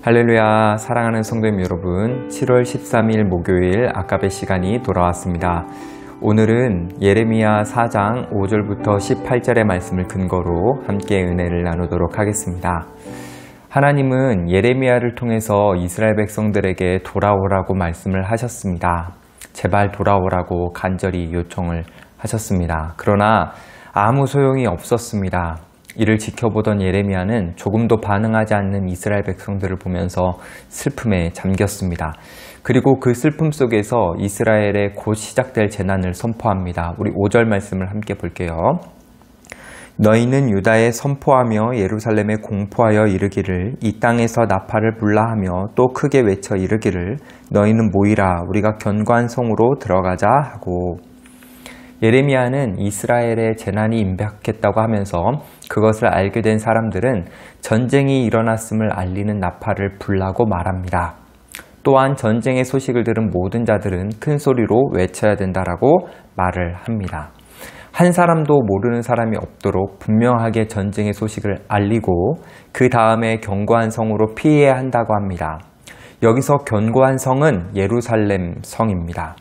할렐루야, 사랑하는 성도님 여러분, 7월 13일 목요일 아까베 시간이 돌아왔습니다. 오늘은 예레미야 4장 5절부터 18절의 말씀을 근거로 함께 은혜를 나누도록 하겠습니다. 하나님은 예레미야를 통해서 이스라엘 백성들에게 돌아오라고 말씀을 하셨습니다. 제발 돌아오라고 간절히 요청을 하셨습니다. 그러나 아무 소용이 없었습니다. 이를 지켜보던 예레미야는 조금도 반응하지 않는 이스라엘 백성들을 보면서 슬픔에 잠겼습니다. 그리고 그 슬픔 속에서 이스라엘의 곧 시작될 재난을 선포합니다. 우리 5절 말씀을 함께 볼게요. 너희는 유다에 선포하며 예루살렘에 공포하여 이르기를 이 땅에서 나팔을 불라하며 또 크게 외쳐 이르기를 너희는 모이라 우리가 견고한 성으로 들어가자 하고, 예레미야는 이스라엘의 재난이 임박했다고 하면서 그것을 알게 된 사람들은 전쟁이 일어났음을 알리는 나팔을 불라고 말합니다. 또한 전쟁의 소식을 들은 모든 자들은 큰 소리로 외쳐야 된다라고 말을 합니다. 한 사람도 모르는 사람이 없도록 분명하게 전쟁의 소식을 알리고 그 다음에 견고한 성으로 피해야 한다고 합니다. 여기서 견고한 성은 예루살렘 성입니다.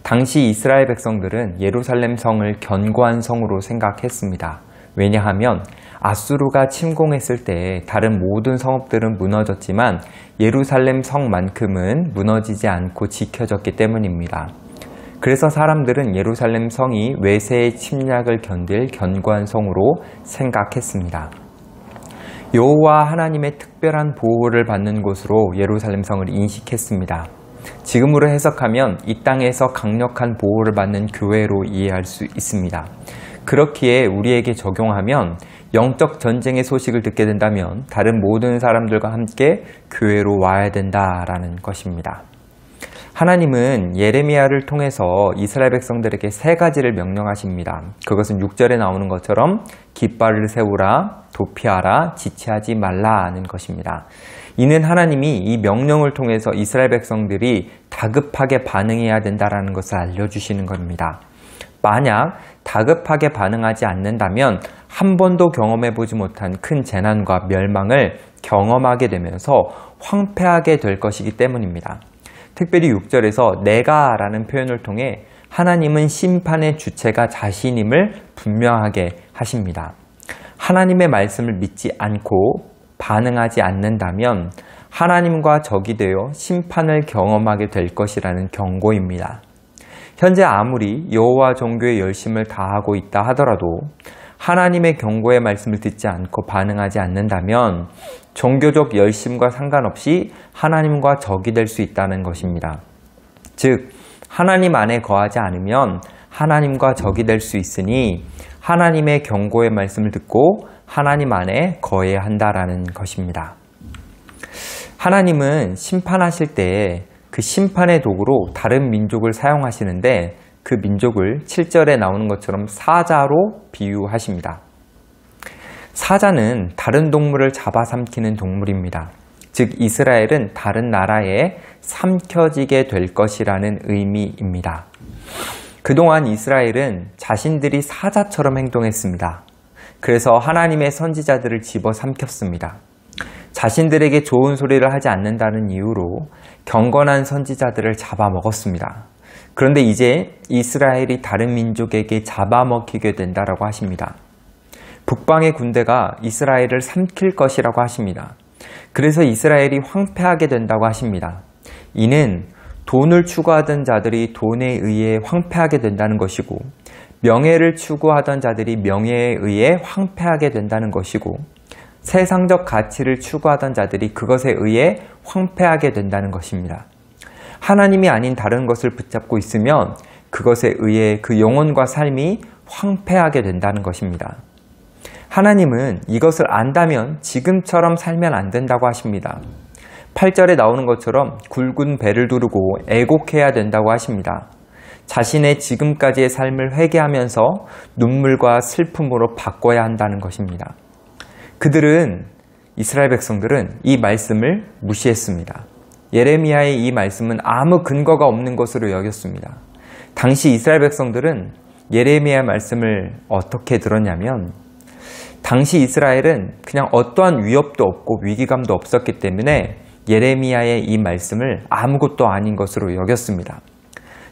당시 이스라엘 백성들은 예루살렘 성을 견고한 성으로 생각했습니다. 왜냐하면 아수르가 침공했을 때 다른 모든 성읍들은 무너졌지만 예루살렘 성만큼은 무너지지 않고 지켜졌기 때문입니다. 그래서 사람들은 예루살렘 성이 외세의 침략을 견딜 견고한 성으로 생각했습니다. 여호와 하나님의 특별한 보호를 받는 곳으로 예루살렘 성을 인식했습니다. 지금으로 해석하면 이 땅에서 강력한 보호를 받는 교회로 이해할 수 있습니다. 그렇기에 우리에게 적용하면 영적 전쟁의 소식을 듣게 된다면 다른 모든 사람들과 함께 교회로 와야 된다라는 것입니다. 하나님은 예레미야를 통해서 이스라엘 백성들에게 세 가지를 명령하십니다. 그것은 6절에 나오는 것처럼 깃발을 세우라, 도피하라, 지체하지 말라는 것입니다. 이는 하나님이 이 명령을 통해서 이스라엘 백성들이 다급하게 반응해야 된다는 것을 알려주시는 겁니다. 만약 다급하게 반응하지 않는다면 한 번도 경험해보지 못한 큰 재난과 멸망을 경험하게 되면서 황폐하게 될 것이기 때문입니다. 특별히 6절에서 내가 라는 표현을 통해 하나님은 심판의 주체가 자신임을 분명하게 하십니다. 하나님의 말씀을 믿지 않고 반응하지 않는다면 하나님과 적이 되어 심판을 경험하게 될 것이라는 경고입니다. 현재 아무리 여호와 종교에 열심을 다하고 있다 하더라도 하나님의 경고의 말씀을 듣지 않고 반응하지 않는다면 종교적 열심과 상관없이 하나님과 적이 될 수 있다는 것입니다. 즉, 하나님 안에 거하지 않으면 하나님과 적이 될 수 있으니 하나님의 경고의 말씀을 듣고 하나님 안에 거해야 한다라는 것입니다. 하나님은 심판하실 때 그 심판의 도구로 다른 민족을 사용하시는데 그 민족을 7절에 나오는 것처럼 사자로 비유하십니다. 사자는 다른 동물을 잡아삼키는 동물입니다. 즉 이스라엘은 다른 나라에 삼켜지게 될 것이라는 의미입니다. 그동안 이스라엘은 자신들이 사자처럼 행동했습니다. 그래서 하나님의 선지자들을 집어삼켰습니다. 자신들에게 좋은 소리를 하지 않는다는 이유로 경건한 선지자들을 잡아먹었습니다. 그런데 이제 이스라엘이 다른 민족에게 잡아먹히게 된다라고 하십니다. 북방의 군대가 이스라엘을 삼킬 것이라고 하십니다. 그래서 이스라엘이 황폐하게 된다고 하십니다. 이는 돈을 추구하던 자들이 돈에 의해 황폐하게 된다는 것이고, 명예를 추구하던 자들이 명예에 의해 황폐하게 된다는 것이고, 세상적 가치를 추구하던 자들이 그것에 의해 황폐하게 된다는 것입니다. 하나님이 아닌 다른 것을 붙잡고 있으면 그것에 의해 그 영혼과 삶이 황폐하게 된다는 것입니다. 하나님은 이것을 안다면 지금처럼 살면 안 된다고 하십니다. 8절에 나오는 것처럼 굵은 배를 두르고 애곡해야 된다고 하십니다. 자신의 지금까지의 삶을 회개하면서 눈물과 슬픔으로 바꿔야 한다는 것입니다. 그들은, 이스라엘 백성들은 이 말씀을 무시했습니다. 예레미야의 이 말씀은 아무 근거가 없는 것으로 여겼습니다. 당시 이스라엘 백성들은 예레미야 말씀을 어떻게 들었냐면, 당시 이스라엘은 그냥 어떠한 위협도 없고 위기감도 없었기 때문에 예레미야의 이 말씀을 아무것도 아닌 것으로 여겼습니다.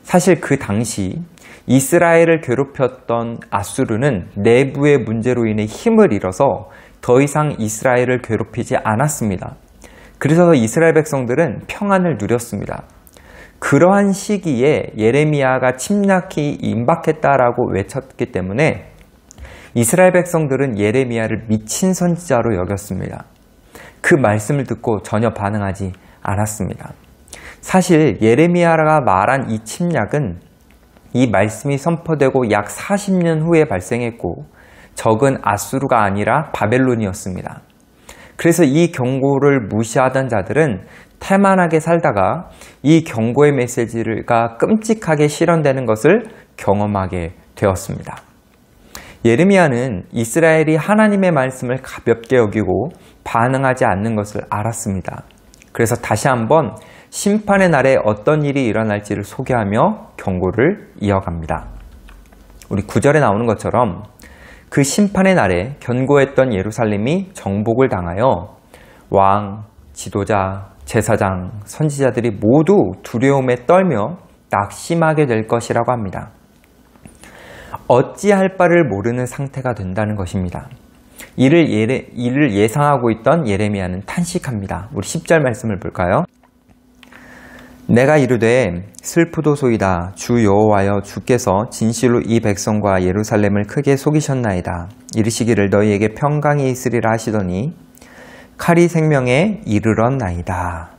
사실 그 당시 이스라엘을 괴롭혔던 아수르는 내부의 문제로 인해 힘을 잃어서 더 이상 이스라엘을 괴롭히지 않았습니다. 그래서 이스라엘 백성들은 평안을 누렸습니다. 그러한 시기에 예레미야가 침략이 임박했다라고 외쳤기 때문에 이스라엘 백성들은 예레미야를 미친 선지자로 여겼습니다. 그 말씀을 듣고 전혀 반응하지 않았습니다. 사실 예레미야가 말한 이 침략은 이 말씀이 선포되고 약 40년 후에 발생했고 적은 아수르가 아니라 바벨론이었습니다. 그래서 이 경고를 무시하던 자들은 태만하게 살다가 이 경고의 메시지가 끔찍하게 실현되는 것을 경험하게 되었습니다. 예레미야는 이스라엘이 하나님의 말씀을 가볍게 여기고 반응하지 않는 것을 알았습니다. 그래서 다시 한번 심판의 날에 어떤 일이 일어날지를 소개하며 경고를 이어갑니다. 우리 9절에 나오는 것처럼 그 심판의 날에 견고했던 예루살렘이 정복을 당하여 왕, 지도자, 제사장, 선지자들이 모두 두려움에 떨며 낙심하게 될 것이라고 합니다. 어찌할 바를 모르는 상태가 된다는 것입니다. 이를 예상하고 있던 예레미야는 탄식합니다. 우리 10절 말씀을 볼까요? 내가 이르되 슬프도소이다. 주 여호와여, 주께서 진실로 이 백성과 예루살렘을 크게 속이셨나이다. 이르시기를 너희에게 평강이 있으리라 하시더니 칼이 생명에 이르렀나이다.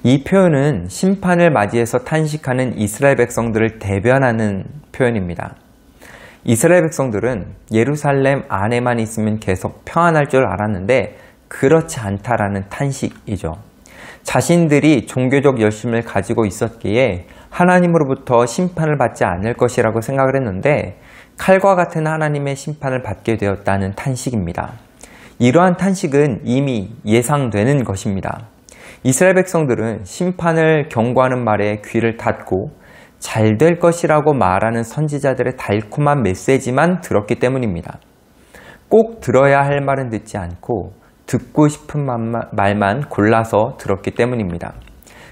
이 표현은 심판을 맞이해서 탄식하는 이스라엘 백성들을 대변하는 표현입니다. 이스라엘 백성들은 예루살렘 안에만 있으면 계속 평안할 줄 알았는데 그렇지 않다라는 탄식이죠. 자신들이 종교적 열심을 가지고 있었기에 하나님으로부터 심판을 받지 않을 것이라고 생각을 했는데 칼과 같은 하나님의 심판을 받게 되었다는 탄식입니다. 이러한 탄식은 이미 예상되는 것입니다. 이스라엘 백성들은 심판을 경고하는 말에 귀를 닫고 잘 될 것이라고 말하는 선지자들의 달콤한 메시지만 들었기 때문입니다. 꼭 들어야 할 말은 듣지 않고 듣고 싶은 말만 골라서 들었기 때문입니다.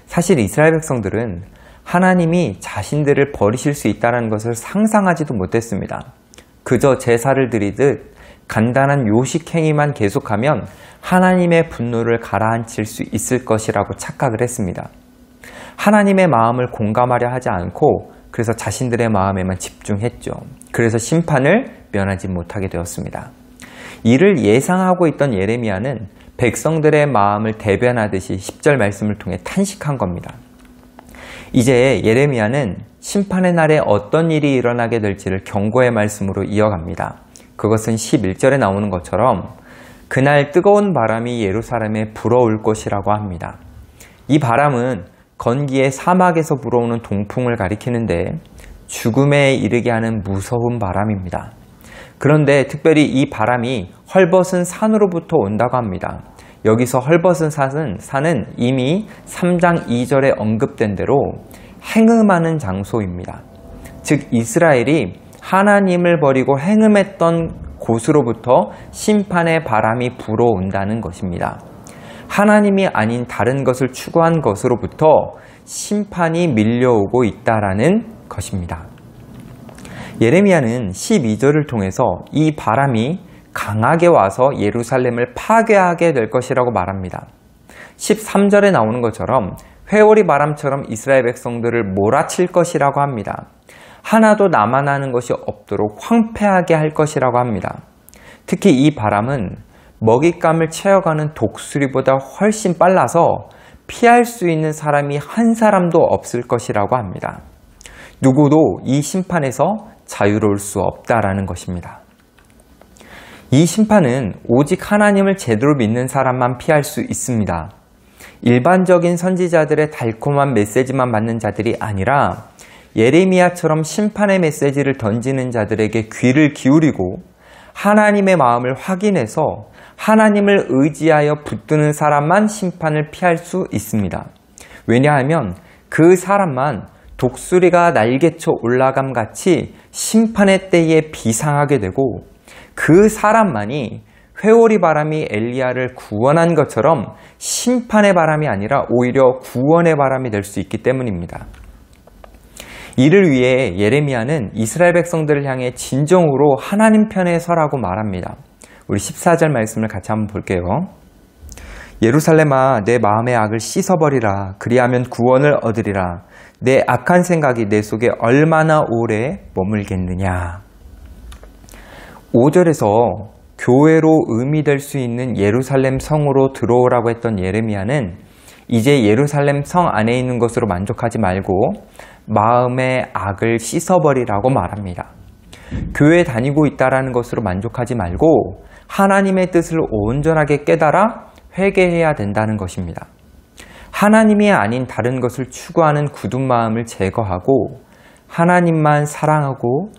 사실 이스라엘 백성들은 하나님이 자신들을 버리실 수 있다는 것을 상상하지도 못했습니다. 그저 제사를 드리듯 간단한 요식 행위만 계속하면 하나님의 분노를 가라앉힐 수 있을 것이라고 착각을 했습니다. 하나님의 마음을 공감하려 하지 않고 그래서 자신들의 마음에만 집중했죠. 그래서 심판을 면하지 못하게 되었습니다. 이를 예상하고 있던 예레미야는 백성들의 마음을 대변하듯이 10절 말씀을 통해 탄식한 겁니다. 이제 예레미야는 심판의 날에 어떤 일이 일어나게 될지를 경고의 말씀으로 이어갑니다. 그것은 11절에 나오는 것처럼 그날 뜨거운 바람이 예루살렘에 불어올 것이라고 합니다. 이 바람은 건기의 사막에서 불어오는 동풍을 가리키는데 죽음에 이르게 하는 무서운 바람입니다. 그런데 특별히 이 바람이 헐벗은 산으로부터 온다고 합니다. 여기서 헐벗은 산은 이미 3장 2절에 언급된 대로 행음하는 장소입니다. 즉 이스라엘이 하나님을 버리고 행음했던 곳으로부터 심판의 바람이 불어온다는 것입니다. 하나님이 아닌 다른 것을 추구한 것으로부터 심판이 밀려오고 있다라는 것입니다. 예레미야는 12절을 통해서 이 바람이 강하게 와서 예루살렘을 파괴하게 될 것이라고 말합니다. 13절에 나오는 것처럼 회오리 바람처럼 이스라엘 백성들을 몰아칠 것이라고 합니다. 하나도 남아나는 것이 없도록 황폐하게 할 것이라고 합니다. 특히 이 바람은 먹잇감을 채워가는 독수리보다 훨씬 빨라서 피할 수 있는 사람이 한 사람도 없을 것이라고 합니다. 누구도 이 심판에서 자유로울 수 없다라는 것입니다. 이 심판은 오직 하나님을 제대로 믿는 사람만 피할 수 있습니다. 일반적인 선지자들의 달콤한 메시지만 받는 자들이 아니라 예레미야처럼 심판의 메시지를 던지는 자들에게 귀를 기울이고 하나님의 마음을 확인해서 하나님을 의지하여 붙드는 사람만 심판을 피할 수 있습니다. 왜냐하면 그 사람만 독수리가 날개쳐 올라감 같이 심판의 때에 비상하게 되고 그 사람만이 회오리 바람이 엘리야를 구원한 것처럼 심판의 바람이 아니라 오히려 구원의 바람이 될 수 있기 때문입니다. 이를 위해 예레미야는 이스라엘 백성들을 향해 진정으로 하나님 편에 서라고 말합니다. 우리 14절 말씀을 같이 한번 볼게요. 예루살렘아, 내 마음의 악을 씻어버리라. 그리하면 구원을 얻으리라. 내 악한 생각이 내 속에 얼마나 오래 머물겠느냐. 5절에서 교회로 의미될 수 있는 예루살렘 성으로 들어오라고 했던 예레미야는 이제 예루살렘 성 안에 있는 것으로 만족하지 말고 마음의 악을 씻어버리라고 말합니다. 교회 다니고 있다라는 것으로 만족하지 말고 하나님의 뜻을 온전하게 깨달아 회개해야 된다는 것입니다. 하나님이 아닌 다른 것을 추구하는 굳은 마음을 제거하고 하나님만 사랑하고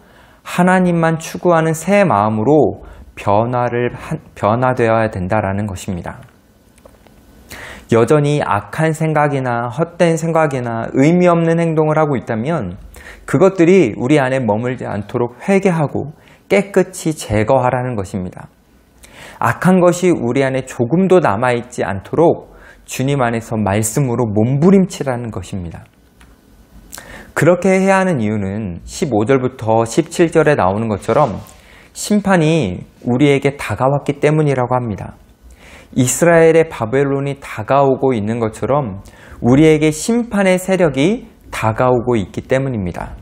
하나님만 추구하는 새 마음으로 변화되어야 된다는 것입니다. 여전히 악한 생각이나 헛된 생각이나 의미 없는 행동을 하고 있다면 그것들이 우리 안에 머물지 않도록 회개하고 깨끗이 제거하라는 것입니다. 악한 것이 우리 안에 조금도 남아있지 않도록 주님 안에서 말씀으로 몸부림치라는 것입니다. 그렇게 해야 하는 이유는 15절부터 17절에 나오는 것처럼 심판이 우리에게 다가왔기 때문이라고 합니다. 이스라엘의 바벨론이 다가오고 있는 것처럼 우리에게 심판의 세력이 다가오고 있기 때문입니다.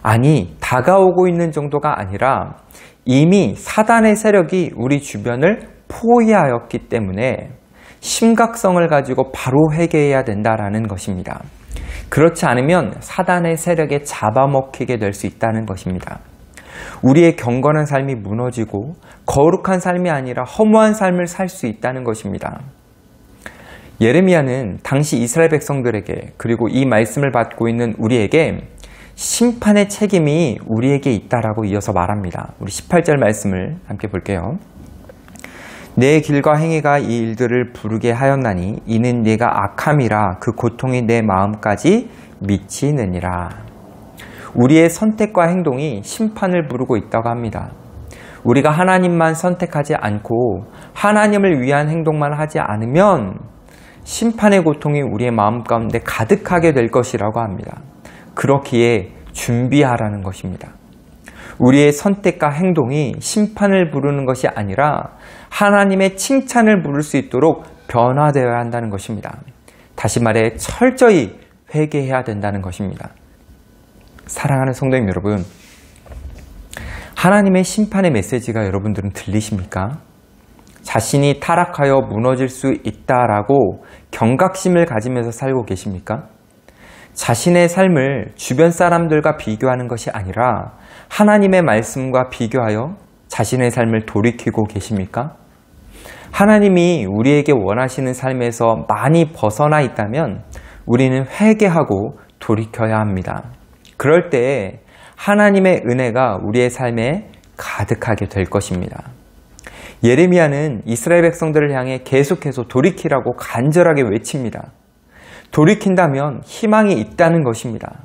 아니, 다가오고 있는 정도가 아니라 이미 사단의 세력이 우리 주변을 포위하였기 때문에 심각성을 가지고 바로 회개해야 된다는 것입니다. 그렇지 않으면 사단의 세력에 잡아먹히게 될 수 있다는 것입니다. 우리의 경건한 삶이 무너지고 거룩한 삶이 아니라 허무한 삶을 살 수 있다는 것입니다. 예레미야는 당시 이스라엘 백성들에게 그리고 이 말씀을 받고 있는 우리에게 심판의 책임이 우리에게 있다라고 이어서 말합니다. 우리 18절 말씀을 함께 볼게요. 내 길과 행위가 이 일들을 부르게 하였나니 이는 네가 악함이라 그 고통이 내 마음까지 미치느니라. 우리의 선택과 행동이 심판을 부르고 있다고 합니다. 우리가 하나님만 선택하지 않고 하나님을 위한 행동만 하지 않으면 심판의 고통이 우리의 마음 가운데 가득하게 될 것이라고 합니다. 그렇기에 준비하라는 것입니다. 우리의 선택과 행동이 심판을 부르는 것이 아니라 하나님의 칭찬을 부를 수 있도록 변화되어야 한다는 것입니다. 다시 말해 철저히 회개해야 된다는 것입니다. 사랑하는 성도님 여러분, 하나님의 심판의 메시지가 여러분들은 들리십니까? 자신이 타락하여 무너질 수 있다라고 경각심을 가지면서 살고 계십니까? 자신의 삶을 주변 사람들과 비교하는 것이 아니라 하나님의 말씀과 비교하여 자신의 삶을 돌이키고 계십니까? 하나님이 우리에게 원하시는 삶에서 많이 벗어나 있다면 우리는 회개하고 돌이켜야 합니다. 그럴 때 하나님의 은혜가 우리의 삶에 가득하게 될 것입니다. 예레미야는 이스라엘 백성들을 향해 계속해서 돌이키라고 간절하게 외칩니다. 돌이킨다면 희망이 있다는 것입니다.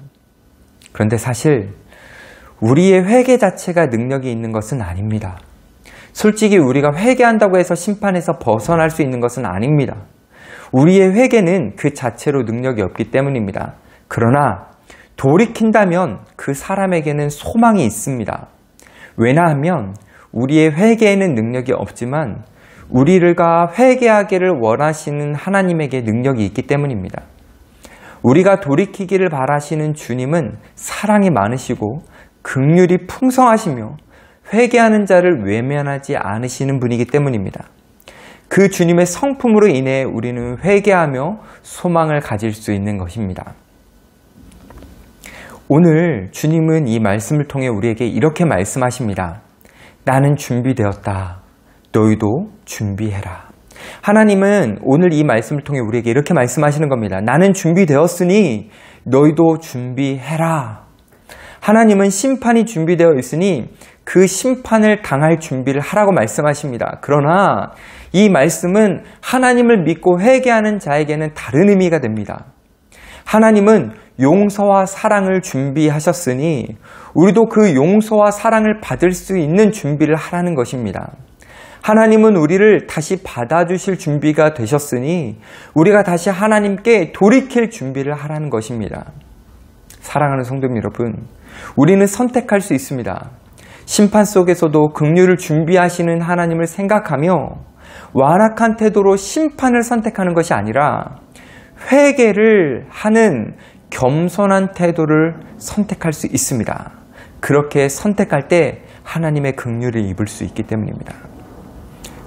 그런데 사실 우리의 회개 자체가 능력이 있는 것은 아닙니다. 솔직히 우리가 회개한다고 해서 심판에서 벗어날 수 있는 것은 아닙니다. 우리의 회개는 그 자체로 능력이 없기 때문입니다. 그러나 돌이킨다면 그 사람에게는 소망이 있습니다. 왜냐하면 우리의 회개에는 능력이 없지만 우리가 회개하기를 원하시는 하나님에게 능력이 있기 때문입니다. 우리가 돌이키기를 바라시는 주님은 사랑이 많으시고 긍휼이 풍성하시며 회개하는 자를 외면하지 않으시는 분이기 때문입니다. 그 주님의 성품으로 인해 우리는 회개하며 소망을 가질 수 있는 것입니다. 오늘 주님은 이 말씀을 통해 우리에게 이렇게 말씀하십니다. 나는 준비되었다. 너희도 준비해라. 하나님은 오늘 이 말씀을 통해 우리에게 이렇게 말씀하시는 겁니다. 나는 준비되었으니 너희도 준비해라. 하나님은 심판이 준비되어 있으니 그 심판을 당할 준비를 하라고 말씀하십니다. 그러나 이 말씀은 하나님을 믿고 회개하는 자에게는 다른 의미가 됩니다. 하나님은 용서와 사랑을 준비하셨으니 우리도 그 용서와 사랑을 받을 수 있는 준비를 하라는 것입니다. 하나님은 우리를 다시 받아주실 준비가 되셨으니 우리가 다시 하나님께 돌이킬 준비를 하라는 것입니다. 사랑하는 성도 여러분, 우리는 선택할 수 있습니다. 심판 속에서도 긍휼을 준비하시는 하나님을 생각하며 완악한 태도로 심판을 선택하는 것이 아니라 회개를 하는 겸손한 태도를 선택할 수 있습니다. 그렇게 선택할 때 하나님의 긍휼을 입을 수 있기 때문입니다.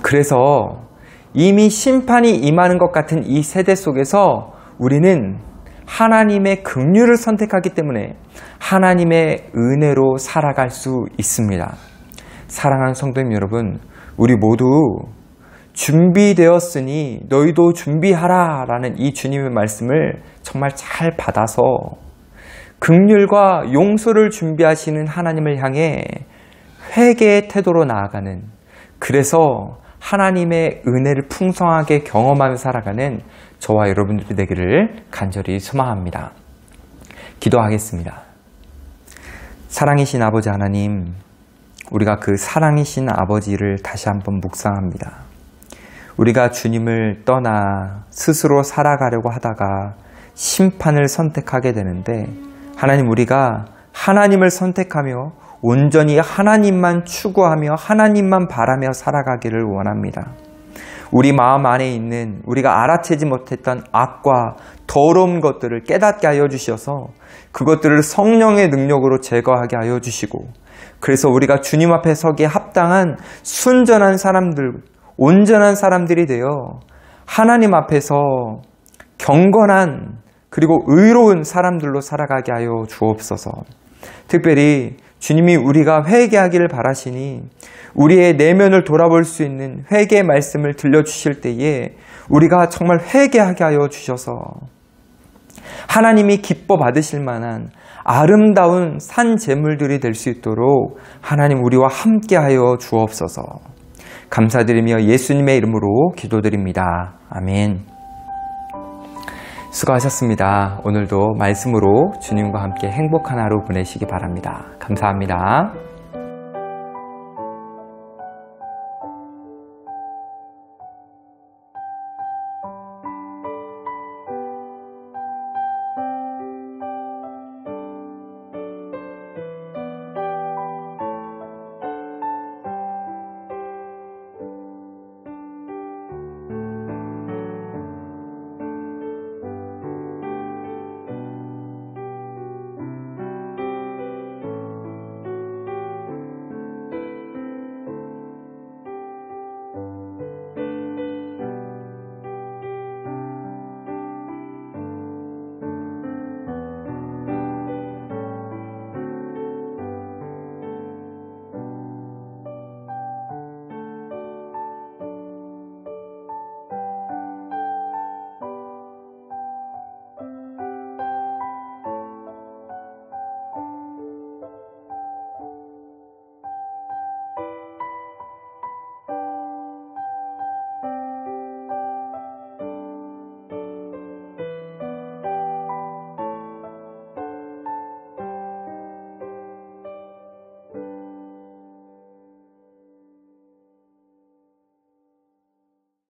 그래서 이미 심판이 임하는 것 같은 이 세대 속에서 우리는 하나님의 긍휼을 선택하기 때문에 하나님의 은혜로 살아갈 수 있습니다. 사랑하는 성도님 여러분, 우리 모두 준비되었으니 너희도 준비하라 라는 이 주님의 말씀을 정말 잘 받아서 긍휼과 용서를 준비하시는 하나님을 향해 회개의 태도로 나아가는, 그래서 하나님의 은혜를 풍성하게 경험하며 살아가는 저와 여러분들이 되기를 간절히 소망합니다. 기도하겠습니다. 사랑이신 아버지 하나님, 우리가 그 사랑이신 아버지를 다시 한번 묵상합니다. 우리가 주님을 떠나 스스로 살아가려고 하다가 심판을 선택하게 되는데, 하나님, 우리가 하나님을 선택하며 온전히 하나님만 추구하며 하나님만 바라며 살아가기를 원합니다. 우리 마음 안에 있는 우리가 알아채지 못했던 악과 더러운 것들을 깨닫게 하여 주셔서 그것들을 성령의 능력으로 제거하게 하여 주시고, 그래서 우리가 주님 앞에 서기에 합당한 순전한 사람들, 온전한 사람들이 되어 하나님 앞에서 경건한 그리고 의로운 사람들로 살아가게 하여 주옵소서. 특별히 주님이 우리가 회개하기를 바라시니 우리의 내면을 돌아볼 수 있는 회개의 말씀을 들려주실 때에 우리가 정말 회개하게 하여 주셔서 하나님이 기뻐 받으실 만한 아름다운 산 제물들이 될 수 있도록 하나님 우리와 함께 하여 주옵소서. 감사드리며 예수님의 이름으로 기도드립니다. 아멘. 수고하셨습니다. 오늘도 말씀으로 주님과 함께 행복한 하루 보내시기 바랍니다. 감사합니다.